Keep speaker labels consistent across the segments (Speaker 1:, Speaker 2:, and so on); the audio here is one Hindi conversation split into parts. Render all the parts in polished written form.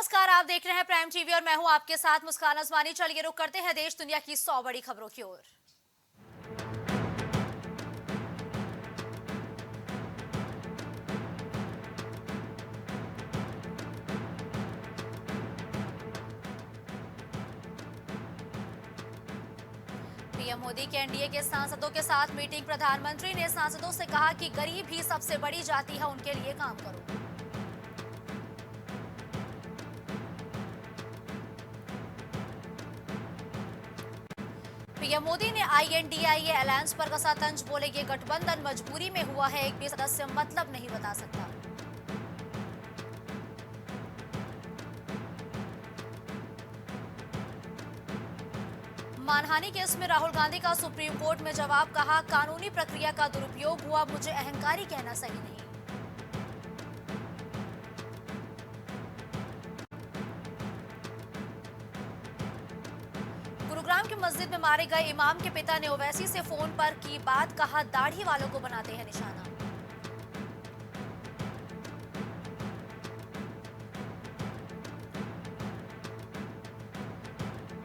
Speaker 1: नमस्कार, आप देख रहे हैं प्राइम टीवी और मैं हूं आपके साथ मुस्कान अजमानी। चलिए रुक करते हैं देश दुनिया की 100 बड़ी खबरों की ओर। पीएम मोदी के एनडीए के सांसदों के साथ मीटिंग। प्रधानमंत्री ने सांसदों से कहा कि गरीब ही सबसे बड़ी जाति है, उनके लिए काम करो। पीएम मोदी ने आईएनडीआईए अलायंस पर कसा तंज। बोले ये गठबंधन मजबूरी में हुआ है, एक भी सदस्य मतलब नहीं बता सकता। मानहानि केस में राहुल गांधी का सुप्रीम कोर्ट में जवाब। कहा कानूनी प्रक्रिया का दुरुपयोग हुआ, मुझे अहंकारी कहना सही नहीं। गुरुग्राम की मस्जिद में मारे गए इमाम के पिता ने ओवैसी से फोन पर की बात। कहा दाढ़ी वालों को बनाते हैं निशाना।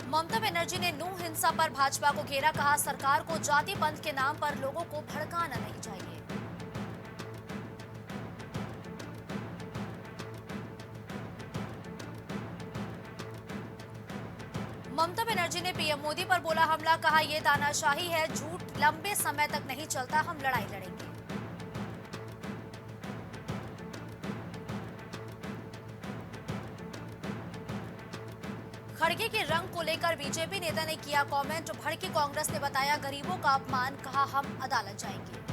Speaker 1: ममता बनर्जी ने नूह हिंसा पर भाजपा को घेरा। कहा सरकार को जाति पंथ के नाम पर लोगों को भड़काना नहीं चाहिए। ममता बनर्जी ने पीएम मोदी पर बोला हमला। कहा यह तानाशाही है, झूठ लंबे समय तक नहीं चलता, हम लड़ाई लड़ेंगे। खड़गे के रंग को लेकर बीजेपी नेता ने किया कमेंट। भड़की कांग्रेस ने बताया गरीबों का अपमान। कहा हम अदालत जाएंगे।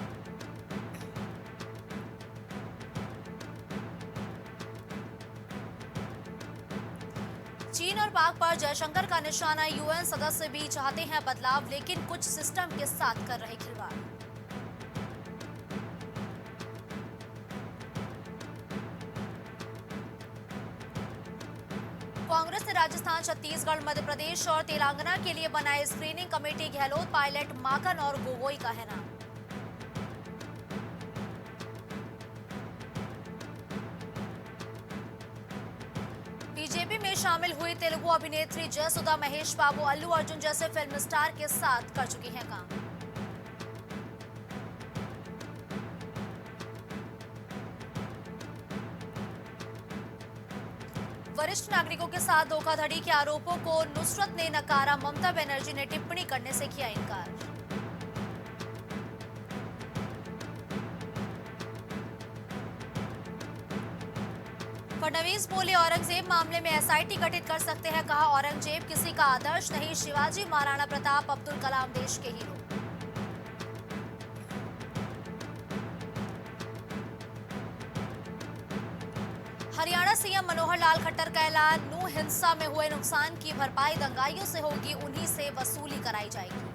Speaker 1: चीन और पाक पर जयशंकर का निशाना। यूएन सदस्य भी चाहते हैं बदलाव, लेकिन कुछ सिस्टम के साथ कर रहे खिलवाड़। कांग्रेस ने राजस्थान, छत्तीसगढ़, मध्य प्रदेश और तेलंगाना के लिए बनाए स्क्रीनिंग कमेटी। गहलोत, पायलट, माकन और गोगोई का है नाम। बीजेपी में शामिल हुई तेलुगु अभिनेत्री जयसुधा महेश बाबू अल्लू अर्जुन जैसे फिल्म स्टार के साथ कर चुकी हैं काम। वरिष्ठ नागरिकों के साथ धोखाधड़ी के आरोपों को नुसरत ने नकारा। ममता बनर्जी ने टिप्पणी करने से किया इनकार। फडणवीस बोले औरंगजेब मामले में एसआईटी गठित कर सकते हैं। कहा औरंगजेब किसी का आदर्श नहीं, शिवाजी, महाराणा प्रताप, अब्दुल कलाम देश के हीरो। हरियाणा सीएम मनोहर लाल खट्टर का ऐलान। नूह हिंसा में हुए नुकसान की भरपाई दंगाइयों से होगी, उन्हीं से वसूली कराई जाएगी।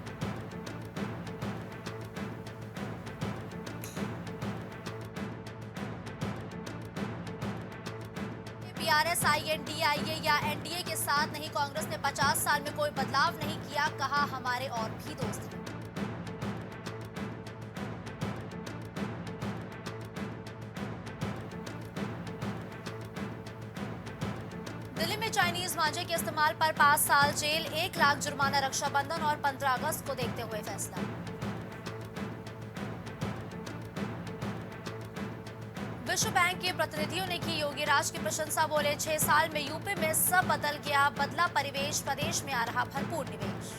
Speaker 1: बीआरएस आईएनडीआईए या एनडीए के साथ नहीं, कांग्रेस ने 50 साल में कोई बदलाव नहीं किया। कहा हमारे और भी दोस्त हैं। दिल्ली में चाइनीज मांझे के इस्तेमाल पर 5 साल जेल, 1 लाख जुर्माना। रक्षाबंधन और 15 अगस्त को देखते हुए फैसला। विश्व बैंक के प्रतिनिधियों ने की योगी राज की प्रशंसा। बोले 6 साल में यूपी में सब बदल गया, बदला परिवेश, प्रदेश में आ रहा भरपूर निवेश।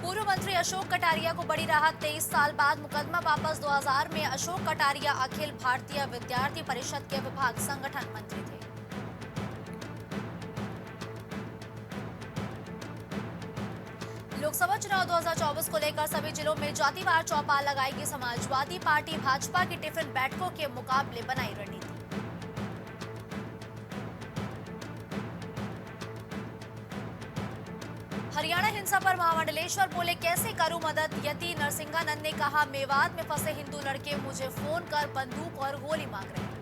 Speaker 1: पूर्व मंत्री अशोक कटारिया को बड़ी राहत। 23 साल बाद मुकदमा वापस। 2000 में अशोक कटारिया अखिल भारतीय विद्यार्थी परिषद के विभाग संगठन मंत्री थे। लोकसभा चुनाव 2024 को लेकर सभी जिलों में जातिवार चौपाल लगाएगी समाजवादी पार्टी। भाजपा की टिफिन बैठकों के मुकाबले बनाई रणनीति। हरियाणा हिंसा पर महामंडलेश्वर बोले कैसे करूं मदद। यति नरसिंहानंद ने कहा मेवात में फंसे हिंदू लड़के मुझे फोन कर बंदूक और गोली मांग रहे हैं।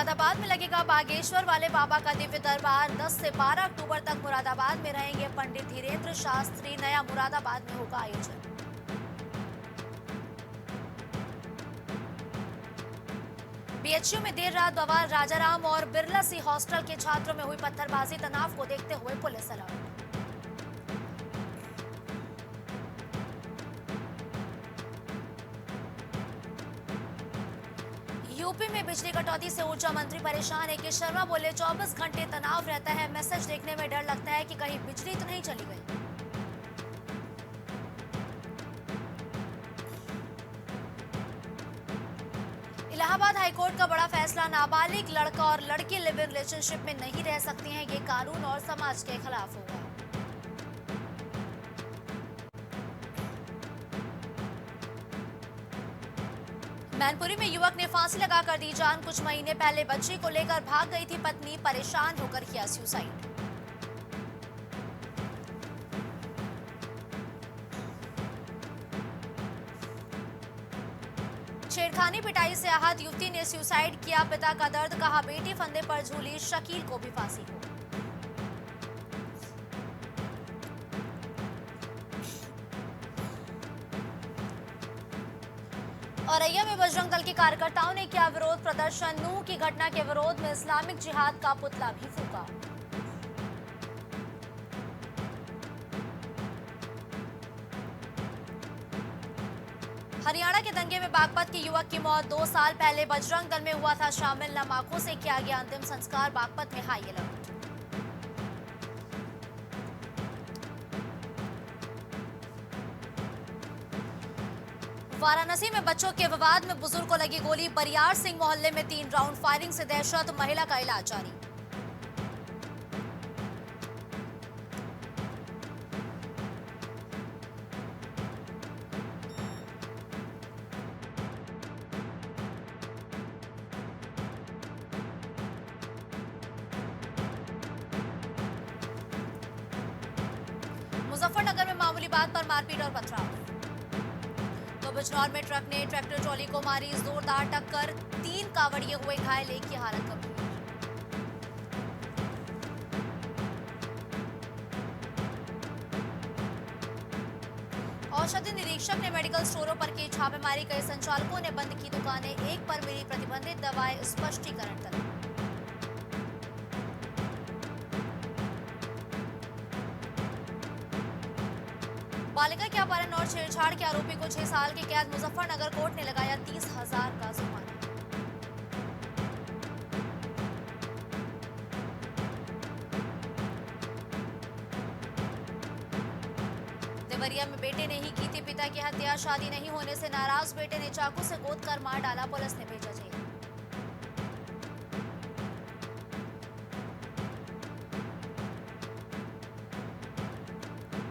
Speaker 1: मुरादाबाद में लगेगा बागेश्वर वाले बाबा का दिव्य दरबार। 10 से 12 अक्टूबर तक मुरादाबाद में रहेंगे पंडित धीरेन्द्र शास्त्री। नया मुरादाबाद में होगा आयोजन। बीएचयू में देर रात बवाल। राजाराम और बिरला सी हॉस्टल के छात्रों में हुई पत्थरबाजी। तनाव को देखते हुए पुलिस अलर्ट। यूपी में बिजली कटौती से ऊर्जा मंत्री परेशान है कि शर्मा बोले 24 घंटे तनाव रहता है। मैसेज देखने में डर लगता है कि कहीं बिजली तो नहीं चली गई। इलाहाबाद हाईकोर्ट का बड़ा फैसला। नाबालिग लड़का और लड़की लिव इन रिलेशनशिप में नहीं रह सकती हैं। ये कानून और समाज के खिलाफ होगा। मैनपुरी में युवक ने फांसी लगाकर दी जान। कुछ महीने पहले बच्ची को लेकर भाग गई थी पत्नी। परेशान होकर किया सुसाइड। छेड़खानी पिटाई से आहत युवती ने सुसाइड किया। पिता का दर्द कहा बेटी फंदे पर झूली। शकील को भी फांसी हो। औरैया में बजरंग दल के कार्यकर्ताओं ने किया विरोध प्रदर्शन। नूह की घटना के विरोध में इस्लामिक जिहाद का पुतला भी फूंका। हरियाणा के दंगे में बागपत के युवक की मौत। 2 साल पहले बजरंग दल में हुआ था शामिल। नमाकों से किया गया अंतिम संस्कार। बागपत में हाई अलर्ट। वाराणसी में बच्चों के विवाद में बुजुर्ग को लगी गोली। बरियार सिंह मोहल्ले में 3 राउंड फायरिंग से दहशत। महिला का इलाज जारी। मुजफ्फरनगर में मामूली बात पर मारपीट और पथराव। तो बिजनौर में ट्रक ने ट्रैक्टर ट्रॉली को मारी जोरदार टक्कर। 3 कांवड़िए हुए घायल। एक की हालत गंभीर। औषधि निरीक्षक ने मेडिकल स्टोरों पर की छापेमारी। कई संचालकों ने बंद की दुकानें। एक पर मिली प्रतिबंधित दवाएं। स्पष्टीकरण तलब। बालिका के अपहरण और छेड़छाड़ के आरोपी को 6 साल की कैद। मुजफ्फरनगर कोर्ट ने लगाया 30,000 का जुर्माना। देवरिया में बेटे ने ही की थी पिता की हत्या। शादी नहीं होने से नाराज बेटे ने चाकू से गोद कर मार डाला। पुलिस ने भेजा जेल।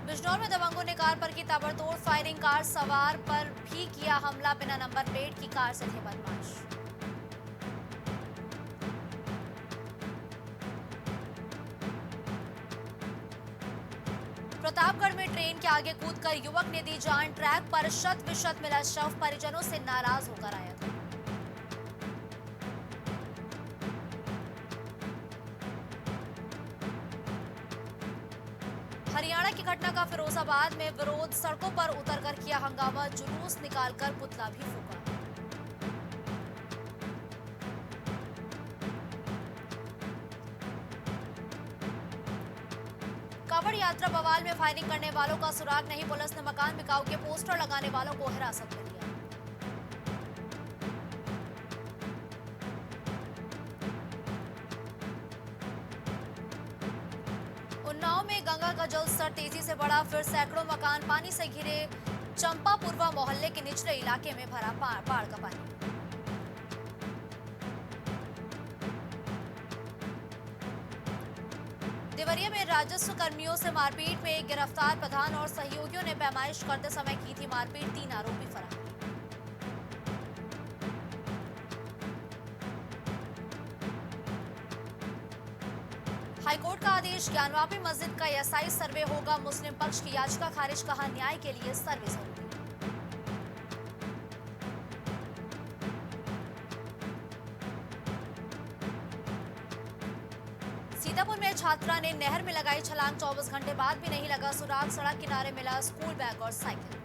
Speaker 1: बिजनौर में दबंगों ने कार पर की ताबड़तोड़ फायरिंग। कार सवार पर भी किया हमला। बिना नंबर प्लेट की कार से थे बदमाश। प्रतापगढ़ में ट्रेन के आगे कूदकर युवक ने दी जान। ट्रैक पर शत विशत मिला शव। परिजनों से नाराज होकर आया था। हरियाणा की घटना का फिरोजाबाद में विरोध। सड़कों पर उतरकर किया हंगामा। जुलूस निकालकर पुतला भी फूंका। कांवड़ यात्रा बवाल में फायरिंग करने वालों का सुराग नहीं। पुलिस ने मकान बिकाऊ के पोस्टर लगाने वालों को हिरासत में लिया। उन्नाव में गंगा का जल स्तर तेजी से बढ़ा। फिर सैकड़ों मकान पानी से घिरे। चंपापुरवा मोहल्ले के निचले इलाके में भरा बाढ़ का पानी। देवरिया में राजस्व कर्मियों से मारपीट में एक गिरफ्तार। प्रधान और सहयोगियों ने पैमाइश करते समय की थी मारपीट। 3 आरोपी फरार। हाईकोर्ट का आदेश। ज्ञानवापी मस्जिद का एएसआई सर्वे होगा। मुस्लिम पक्ष की याचिका खारिज। कहा न्याय के लिए सर्वे जरूरी। छात्रा ने नहर में लगाई छलांग, 24 घंटे बाद भी नहीं लगा सुराग, सड़क किनारे मिला स्कूल बैग और साइकिल।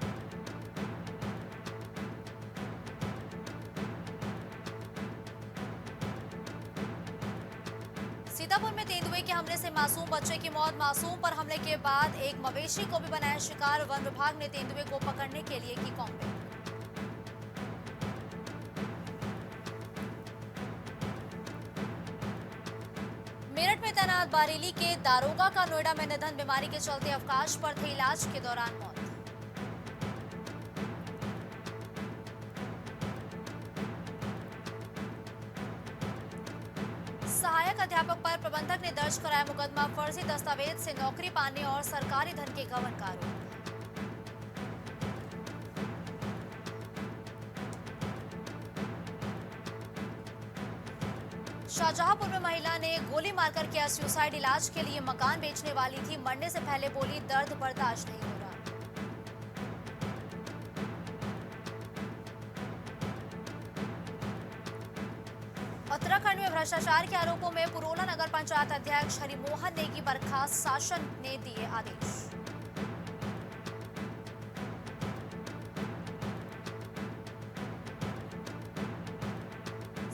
Speaker 1: सीतापुर में तेंदुए के हमले से मासूम बच्चे की मौत, मासूम पर हमले के बाद एक मवेशी को भी बनाया शिकार, वन विभाग ने तेंदुए को पकड़ने के लिए की कॉम्बिंग। मेरठ में तैनात बारेली के दारोगा का नोएडा में निधन, बीमारी के चलते अवकाश पर थे, इलाज के दौरान मौत। सहायक अध्यापक पर प्रबंधक ने दर्ज कराया मुकदमा, फर्जी दस्तावेज से नौकरी पाने और सरकारी धन के गबन का आरोप। शाहजहांपुर में महिला ने गोली मारकर किया सुसाइड, इलाज के लिए मकान बेचने वाली थी, मरने से पहले बोली दर्द बर्दाश्त नहीं हो रहा। उत्तराखंड में भ्रष्टाचार के आरोपों में पुरोला नगर पंचायत अध्यक्ष हरिमोहन नेगी बर्खास्त, शासन ने दिए आदेश।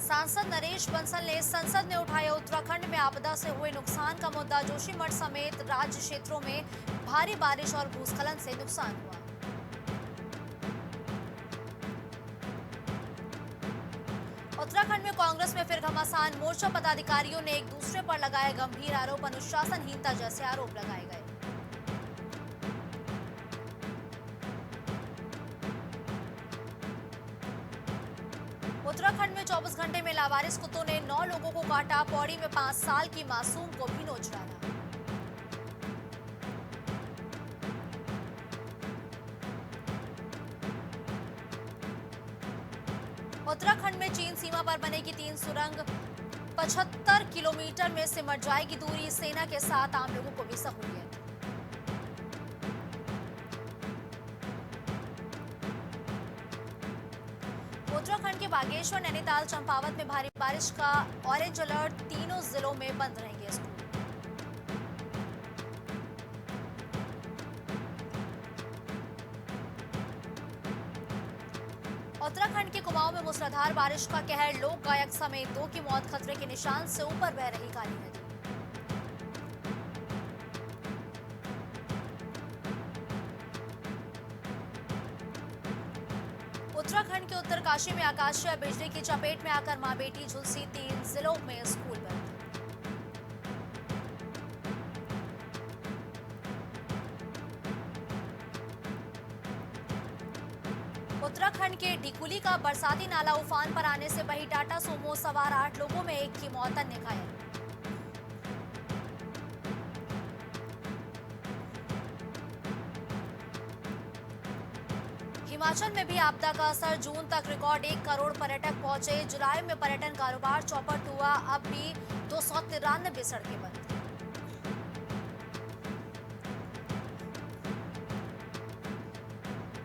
Speaker 1: सांसद नरेश बंसल ने संसद में उठाया उत्तराखंड में आपदा से हुए नुकसान का मुद्दा, जोशीमठ समेत राज्य क्षेत्रों में भारी बारिश और भूस्खलन से नुकसान हुआ। उत्तराखंड में कांग्रेस में फिर घमासान, मोर्चा पदाधिकारियों ने एक दूसरे पर लगाए गंभीर आरोप, अनुशासनहीनता जैसे आरोप लगाए गए। उत्तराखंड में 24 घंटे में लावारिस कुत्तों ने 9 लोगों को काटा, पौड़ी में 5 साल की मासूम को भी नोच डाला। उत्तराखंड में चीन सीमा पर बनेगी 3 सुरंग, 75 किलोमीटर में सिमट जाएगी दूरी, सेना के साथ आम लोगों को भी सहूलियत। उत्तराखंड के बागेश्वर, नैनीताल, चंपावत में भारी बारिश का ऑरेंज अलर्ट, तीनों जिलों में बंद रहेंगे स्कूल। उत्तराखंड के कुमाऊं में मूसलाधार बारिश का कहर, लोक गायक समेत 2 की मौत, खतरे के निशान से ऊपर बह रही काली नदी। उत्तराखंड के उत्तरकाशी में आकाशीय बिजली की चपेट में आकर मां बेटी झुलसी, 3 जिलों में स्कूल बंद। उत्तराखंड के डिकुली का बरसाती नाला उफान पर आने से बही, टाटा सूमो सवार 8 लोगों में 1 की मौत, अन्य घायल। हिमाचल में भी आपदा का असर, जून तक रिकॉर्ड 1 करोड़ पर्यटक पहुंचे, जुलाई में पर्यटन कारोबार चौपट हुआ, अब भी 293 सड़कें बंद।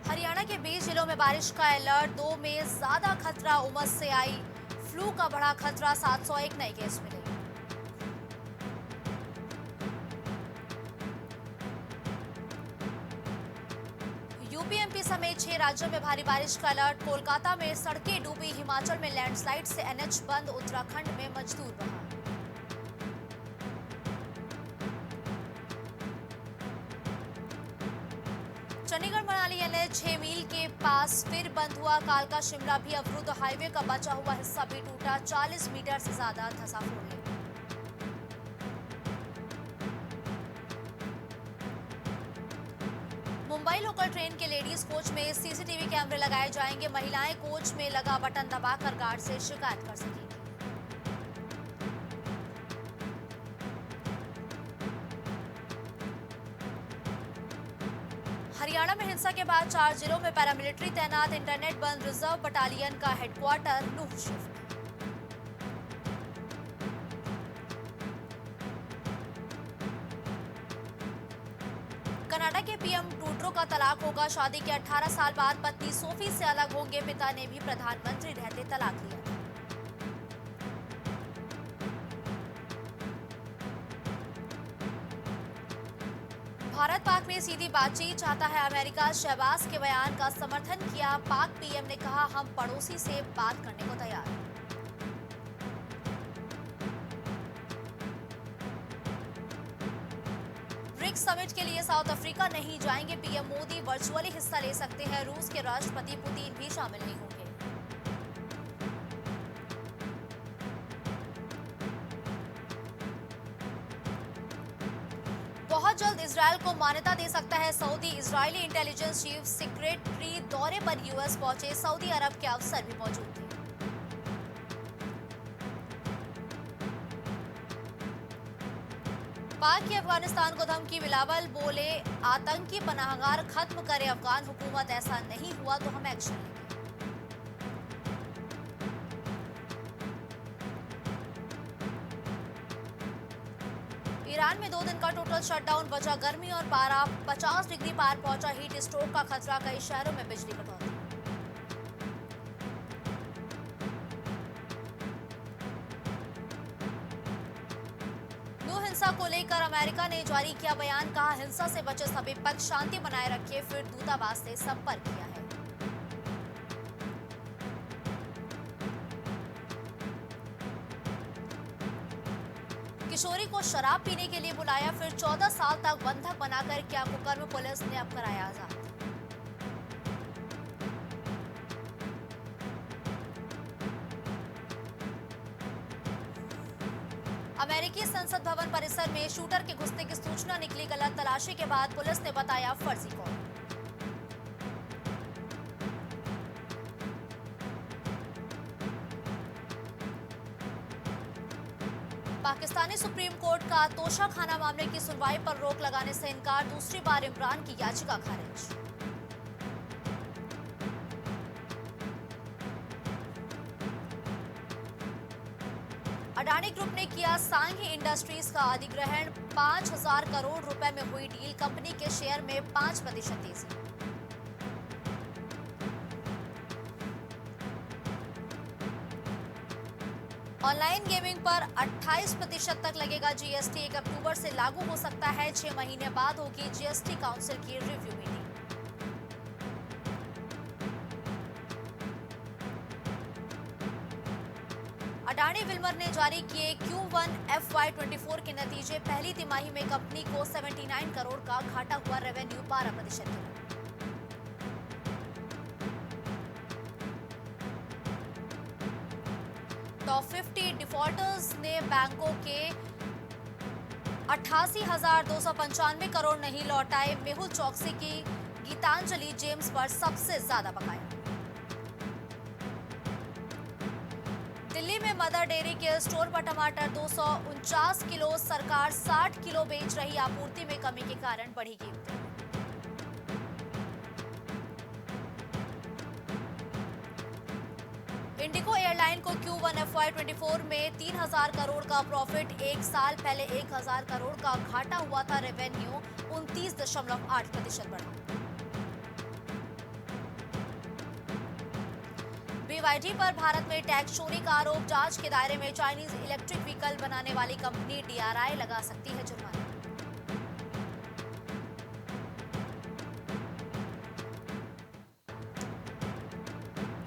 Speaker 1: हरियाणा के 20 जिलों में बारिश का अलर्ट, 2 में ज्यादा खतरा, उमस से आई फ्लू का बढ़ा खतरा, 701 नए केस मिले। यूपीएमपी समेत 6 राज्यों में भारी बारिश का अलर्ट, कोलकाता में सड़कें डूबी, हिमाचल में लैंडस्लाइड से एनएच बंद, उत्तराखंड में मजदूर बहा। चंडीगढ़ मनाली एनएच 6 मील के पास फिर बंद हुआ, कालका शिमला भी अवरुद्ध, हाईवे का बचा हुआ हिस्सा भी टूटा, 40 मीटर से ज्यादा धंसा फोड़ने। मुंबई लोकल ट्रेन के लेडीज कोच में सीसीटीवी कैमरे लगाए जाएंगे, महिलाएं कोच में लगा बटन दबाकर गार्ड से शिकायत कर सकेंगी। हरियाणा में हिंसा के बाद 4 जिलों में पैरामिलिट्री तैनात, इंटरनेट बंद, रिजर्व बटालियन का हेडक्वार्टर नूह शिफ्ट। कनाडा के पीएम ट्रूडो का तलाक होगा, शादी के 18 साल बाद पत्नी सोफी से अलग होंगे, पिता ने भी प्रधानमंत्री रहते तलाक लिया। भारत पाक में सीधी बातचीत चाहता है अमेरिका, शहबाज के बयान का समर्थन किया। पाक पीएम ने कहा, हम पड़ोसी से बात करने को तैयार। ब्रिक्स समिट के लिए साउथ अफ्रीका नहीं जाएंगे पीएम मोदी, वर्चुअली हिस्सा ले सकते हैं रूस के राष्ट्रपति पुतिन भी शामिल नहीं होंगे। बहुत जल्द इजरायल को मान्यता दे सकता है Saudi. Israeli intelligence chief secretary दौरे पर यूएस पहुंचे, सऊदी अरब के अफसर भी मौजूद थे। पाक की अफगानिस्तान को धमकी, बिलावल बोले, आतंकी पनाहगार खत्म करे अफगान हुकूमत, ऐसा नहीं हुआ तो हम एक्शन लेंगे। ईरान में 2 दिन का टोटल शटडाउन, वजह गर्मी और पारा 50 डिग्री पार पहुंचा, हीट स्ट्रोक का खतरा, कई शहरों में बिजली कटौती। नो हिंसा को लेकर अमेरिका ने जारी किया बयान, कहा हिंसा से बचे सभी पक्ष शांति बनाए रखे, फिर दूतावास से संपर्क किया है। किशोरी को शराब पीने के लिए बुलाया, फिर 14 साल तक बंधक बनाकर किया कुकर्म, पुलिस ने अब कराया आजाद। अमेरिकी संसद भवन परिसर में शूटर के घुसने की सूचना निकली, गलत तलाशी के बाद पुलिस ने बताया फर्जी कॉल। पाकिस्तानी सुप्रीम कोर्ट का तोशाखाना मामले की सुनवाई पर रोक लगाने से इनकार, दूसरी बार इमरान की याचिका खारिज। अडानी ग्रुप ने किया सांघी इंडस्ट्रीज का अधिग्रहण, 5,000 करोड़ रुपए में हुई डील, कंपनी के शेयर में 5% तेजी। ऑनलाइन गेमिंग पर 28% तक लगेगा जीएसटी, 1 अक्टूबर से लागू हो सकता है, 6 महीने बाद होगी जीएसटी काउंसिल की रिव्यू मीटिंग। अडानी विल्मर ने जारी किए Q1 FY24 के नतीजे, पहली तिमाही में कंपनी को 79 करोड़ का घाटा हुआ, रेवेन्यू 12% गिरा। टॉप 50 डिफॉल्टर्स ने बैंकों के 88,295 करोड़ नहीं लौटाए, मेहुल चौकसी की गीतांजलि जेम्स पर सबसे ज्यादा बकाया। दिल्ली में मदर डेयरी के स्टोर पर टमाटर 249 किलो, सरकार 60 किलो बेच रही, आपूर्ति में कमी के कारण बढ़ी कीमतें। इंडिगो एयरलाइन को Q1 FY24 में 3,000 करोड़ का प्रॉफिट, 1 साल पहले 1,000 करोड़ का घाटा हुआ था, रेवेन्यू 29.8% बढ़ा। BYD पर भारत में टैक्स चोरी का आरोप, जांच के दायरे में चाइनीज इलेक्ट्रिक व्हीकल बनाने वाली कंपनी DRI लगा सकती है जुर्माना।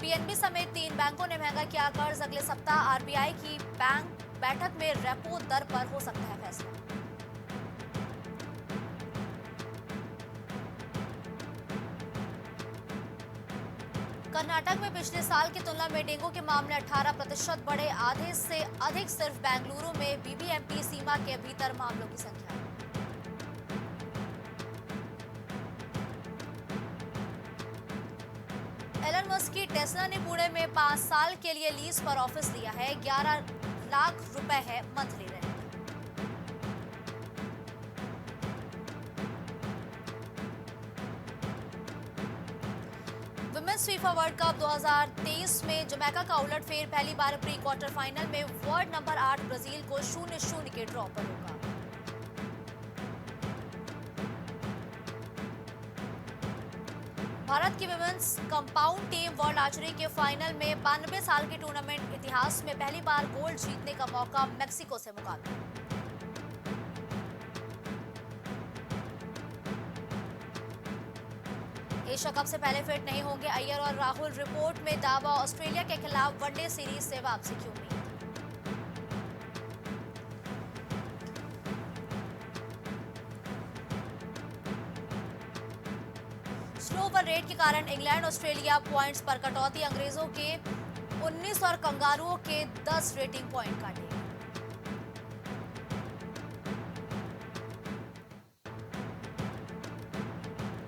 Speaker 1: पीएनबी समेत 3 बैंकों ने महंगा किया कर्ज, अगले सप्ताह आरबीआई की बैंक बैठक में रेपो दर पर हो सकता है फैसला। कर्नाटक में पिछले साल की तुलना में डेंगू के मामले 18% बढ़े, आधे से अधिक सिर्फ बेंगलुरु में बीबीएमपी सीमा के भीतर मामलों की संख्या। एलन मस्क की टेस्ला ने पुणे में 5 साल के लिए लीज पर ऑफिस लिया है, 11 लाख रुपए है monthly rent. Women's FIFA world cup 2023 में जमैका का उलटफेर, पहली बार प्री क्वार्टर फाइनल में वर्ल्ड नंबर 8 ब्राजील को 0-0 के ड्रॉ पर रोका। भारत की women's compound team world archery के फाइनल में 92 साल के टूर्नामेंट इतिहास में पहली बार गोल्ड जीतने का मौका, मेक्सिको से मुकाबला। एशिया कप से पहले फिट नहीं होंगे अय्यर और राहुल, रिपोर्ट में दावा। ऑस्ट्रेलिया के खिलाफ वनडे सीरीज से वापसी की उम्मीद। स्लो ओवर रेट के कारण इंग्लैंड ऑस्ट्रेलिया पॉइंट्स पर कटौती, अंग्रेजों के 19 और कंगारुओं के 10 रेटिंग पॉइंट काटे।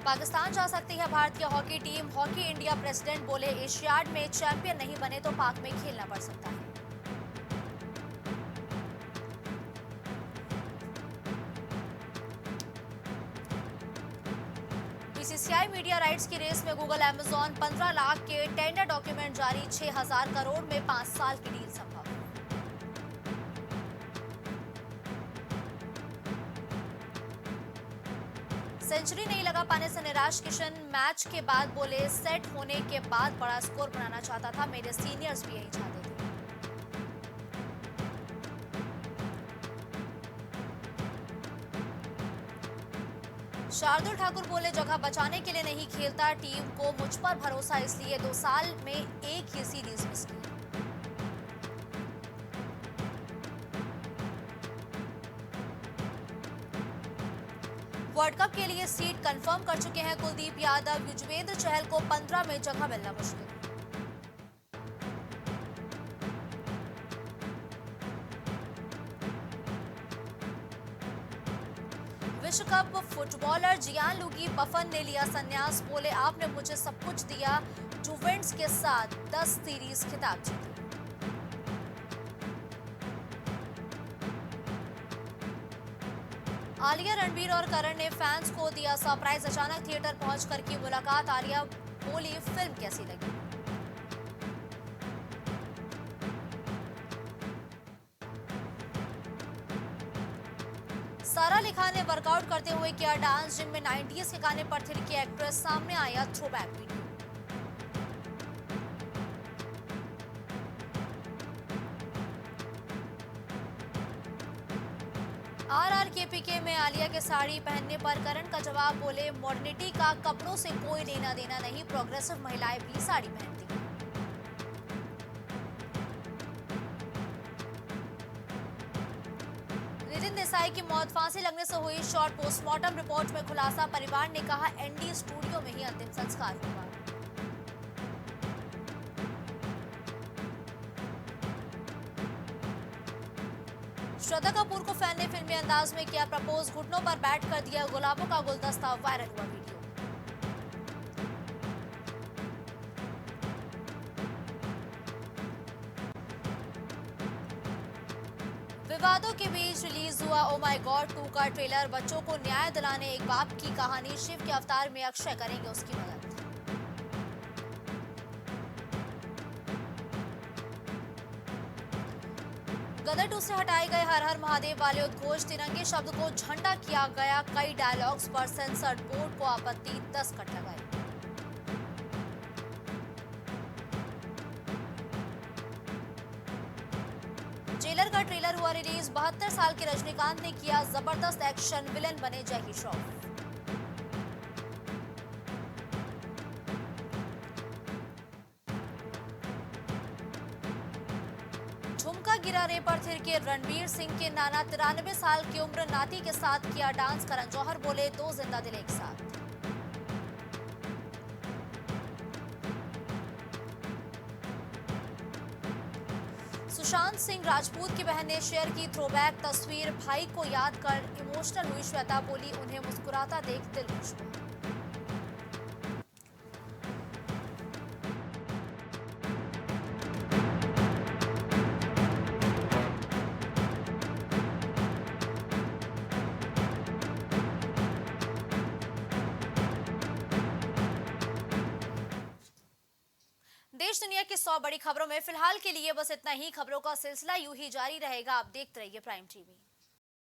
Speaker 1: पाकिस्तान जा सकती है भारतीय hockey team, hockey India president बोले एशियाड में चैंपियन नहीं बने तो पाक में खेलना पड़ सकता है। बीसीसीआई मीडिया राइट्स की रेस में गूगल अमेजॉन, 15 लाख के टेंडर डॉक्यूमेंट जारी, 6,000 करोड़ में 5 साल की डील संभव। सेंचुरी नहीं लगा पाने से निराश किशन, मैच के बाद बोले सेट होने के बाद बड़ा स्कोर बनाना चाहता था, मेरे सीनियर्स भी यही चाहते थे। शार्दुल ठाकुर बोले जगह बचाने के लिए नहीं खेलता, टीम को मुझ पर भरोसा, इसलिए 2 साल में एक ही सीरीज मिस की। वर्ल्ड कप के लिए सीट कंफर्म कर चुके हैं कुलदीप यादव, युजवेंद्र चहल को 15 में जगह मिलना मुश्किल। विश्व कप फुटबॉलर जियानलुगी बफन ने लिया संन्यास, बोले आपने मुझे सब कुछ दिया, जुवेंट्स के साथ 10 सीरीज खिताब जीते। आलिया, रणबीर और करण ने फैंस को दिया सरप्राइज, अचानक थिएटर पहुंचकर की मुलाकात, आलिया बोली फिल्म कैसी लगी। सारा अली खान ने वर्कआउट करते हुए किया डांस, जिम में 90s के गाने पर थिरकी एक्ट्रेस, सामने आया थ्रोबैक वीडियो। RRKPK में आलिया के साड़ी पहनने पर करण का जवाब, बोले मॉडर्निटी का कपड़ों से कोई लेना देना नहीं, प्रोग्रेसिव महिलाएं भी साड़ी पहनती हैं। नितिन देसाई की मौत फांसी लगने से हुई, शॉर्ट पोस्टमार्टम रिपोर्ट में खुलासा, परिवार ने कहा ND स्टूडियो में ही अंतिम संस्कार होगा। श्रद्धा कपूर को फैन ने फिल्मी अंदाज में किया प्रपोज, घुटनों पर बैठ कर दिया गुलाबों का गुलदस्ता, वायरल हुआ वीडियो। विवादों के बीच रिलीज हुआ ओ माय गॉड 2 का ट्रेलर, बच्चों को न्याय दिलाने एक बाप की कहानी, शिव के अवतार में अक्षय करेंगे उसकी मदद। गदर 2 से हटाए गए हर हर महादेव वाले उद्घोष, तिरंगे शब्द को झंडा किया गया, कई डायलॉग्स पर सेंसर्ड, बोर्ड को आपत्ति, 10 कट लगाए। जेलर का ट्रेलर हुआ रिलीज, 72 साल के रजनीकांत ने किया जबरदस्त एक्शन, विलन बने जैकी श्रॉफ। झुमका गिरा रे पर थिरके रणबीर सिंह के नाना, 93 साल की उम्र, नाती के साथ किया डांस, करण जौहर बोले 2 जिंदा दिल एक साथ। सुशांत सिंह राजपूत की बहन ने शेयर की थ्रोबैक तस्वीर, भाई को याद कर इमोशनल हुई श्वेता, बोली उन्हें मुस्कुराता देख दिल खुश हुआ। देश दुनिया की 100 बड़ी खबरों में फिलहाल के लिए बस इतना ही। खबरों का सिलसिला यूं ही जारी रहेगा, आप देखते रहिए प्राइम टीवी।